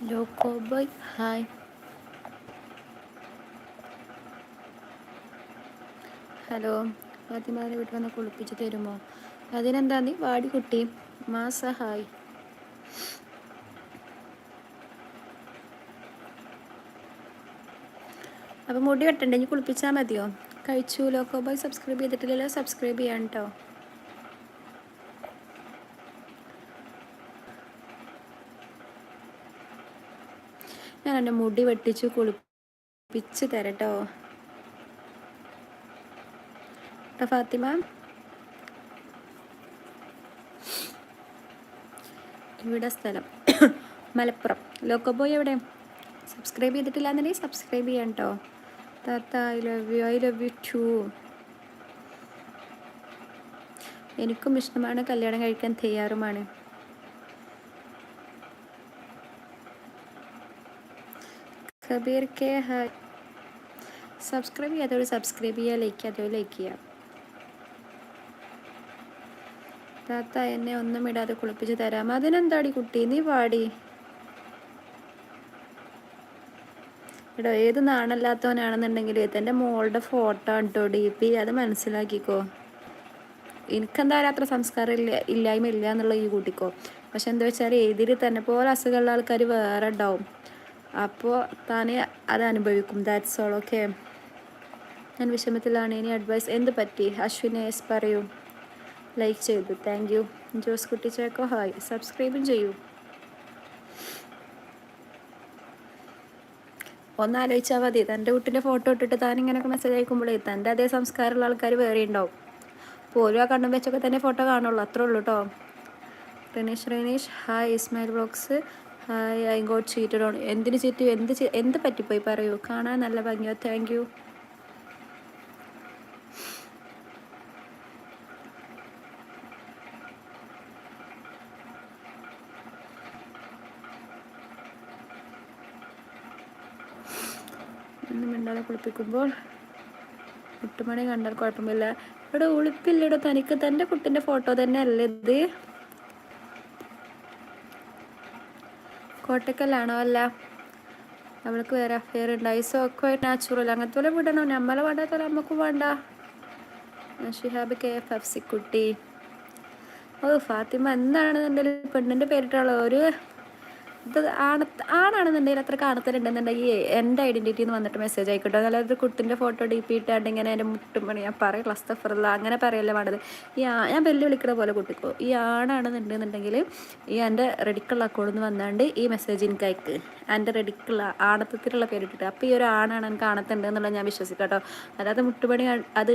Loco boy hi. Hello, ഫാത്തിമാരെ വീട്ടിൽ വന്ന് കുളിപ്പിച്ച് തരുമോ? അതിനെന്താ നീ വാടി കുട്ടി. മാസ ഹായ്. അപ്പം മുടി വെട്ടണ്ടേ, ഇനി കുളിപ്പിച്ചാൽ മതിയോ? കഴിച്ചു. ലോക്കോ ബോയ് സബ്സ്ക്രൈബ് ചെയ്തിട്ടില്ലല്ലോ, സബ്സ്ക്രൈബ് ചെയ്യാൻ കേട്ടോ. ഞാൻ എൻ്റെ മുടി വെട്ടിച്ച് കുളിപ്പിച്ച് തരട്ടോ ഫാത്തിമ. ഇവിടെ സ്ഥലം മലപ്പുറം. ലോക്കോ ബോയ് എവിടെ? സബ്സ്ക്രൈബ് ചെയ്തിട്ടില്ല എന്നുണ്ടെങ്കിൽ സബ്സ്ക്രൈബ് ചെയ്യാൻ കേട്ടോ. താത്ത ഐ ലവ് യു ടു. എനിക്കും ഇഷ്ടമാണ്, കല്യാണം കഴിക്കാൻ തയ്യാറുമാണ്. കബീർ കെ ഹായ്. സബ്സ്ക്രൈബ് ചെയ്യാത്തവർ സബ്സ്ക്രൈബ് ചെയ്യുക, ലൈക്ക് ചെയ്യാത്തവർ ലൈക്ക് ചെയ്യുക. താത്ത എന്നെ ഒന്നും ഇടാതെ കുളിപ്പിച്ച് തരാം. അതിനെന്താടി കുട്ടി, നീ പാടി. എടോ, ഏത് നാണല്ലാത്തവനാണെന്നുണ്ടെങ്കിൽ തൻ്റെ മോളുടെ ഫോട്ടോ ഇട്ടോ DP, അത് മനസ്സിലാക്കിക്കോ. എനിക്കെന്തായാലും അത്ര സംസ്കാരം ഇല്ലായ്മ ഇല്ല എന്നുള്ള ഈ കൂട്ടിക്കോ. പക്ഷെ എന്താ വെച്ചാൽ എതിര് തന്നെ പോലെ അസുഖമുള്ള ആൾക്കാർ വേറെ ഉണ്ടാവും. അപ്പോൾ താനെ അത് അനുഭവിക്കും. That's all. ഓക്കെ, ഞാൻ വിഷമത്തിലാണ്. ഇനി അഡ്വൈസ് എന്ത് പറ്റി? അശ്വിനേസ് പറയൂ. ലൈക്ക് ചെയ്തു, താങ്ക് യു. ജോസ് കുട്ടി ചേക്കോ ഹായ്. സബ്സ്ക്രൈബും ചെയ്യൂ. ഒന്നാലോചിച്ചാൽ മതി, തൻ്റെ കുട്ടിൻ്റെ ഫോട്ടോ ഇട്ടിട്ട് താൻ ഇങ്ങനെയൊക്കെ മെസ്സേജ് അയക്കുമ്പോഴേ തൻ്റെ അതേ സംസ്കാരമുള്ള ആൾക്കാർ വേറെ ഉണ്ടാവും. പോലും ആ കണ്ണും വെച്ചൊക്കെ തന്നെ ഫോട്ടോ കാണുള്ളൂ, അത്രേ ഉള്ളൂ കേട്ടോ. Renish hi. Ismail blogs hi. I got cheated on. എന്തിന് ചീറ്റ്? എന്ത് പറ്റിപ്പോയി പറയൂ. കാണാൻ നല്ല ഭംഗിയോ. Thank you. ഒന്നും മിണ്ടാതെ കുളിപ്പിക്കുമ്പോൾ 8 മണി കണ്ടാൽ കുഴപ്പമില്ല. ഇവിടെ ഉളുപ്പില്ലടോ തനിക്ക്. തൻ്റെ കുട്ടിൻ്റെ ഫോട്ടോ തന്നെ അല്ലേ ഇത്? കോട്ടക്കലാണോ? അല്ല, അവൾക്ക് വേറെ അഫെയർ ഉണ്ടായി. സോ ഒക്കെ നാച്ചുറൽ. അങ്ങനത്തെ പോലെ വിടണോ? നമ്മളെ വേണ്ടാത്തല്ല നമുക്ക് വേണ്ട. ഷിഹാബ് KFFC കുട്ടി. ഓ ഫാത്തിമ, എന്താണെന്നുണ്ടെങ്കിൽ പെണ്ണിൻ്റെ പേരിട്ടുള്ള ഒരു ഇത് ആണാണെന്നുണ്ടെങ്കിൽ അത്ര കാണത്തിലുണ്ടെന്നുണ്ടെങ്കിൽ എൻ്റെ ഐഡൻറ്റിറ്റി എന്ന് വന്നിട്ട് മെസ്സേജ് ആയിക്കോട്ടെ. അല്ലാതെ കുട്ടിൻ്റെ ഫോട്ടോ DP ഇട്ടാണ്ട് ഇങ്ങനെ എൻ്റെ മുട്ടുമണി ഞാൻ പറയും ക്ലസ്തഫറുള്ള അങ്ങനെ പറയല്ലേ വേണ്ടത്. ഞാൻ വെല്ലു വിളിക്കണ പോലെ കുട്ടിക്കോ. ഈ ആണാണെന്നുണ്ടെന്നുണ്ടെങ്കിൽ ഈ എൻ്റെ റെഡിക്കുള്ള അക്കൗണ്ടിൽ നിന്ന് വന്നാണ്ട് ഈ മെസ്സേജ് എനിക്ക് അയക്ക്. എൻ്റെ റെഡിക്കുള്ള ആണത്തത്തിലുള്ള പേരിട്ടിട്ട്. അപ്പോൾ ഈ ഒരു ആണാണ് എനിക്ക് ആണത്തുണ്ട് എന്നുള്ളത് ഞാൻ വിശ്വസിക്കാം കേട്ടോ. അല്ലാതെ മുട്ടുപണി അത്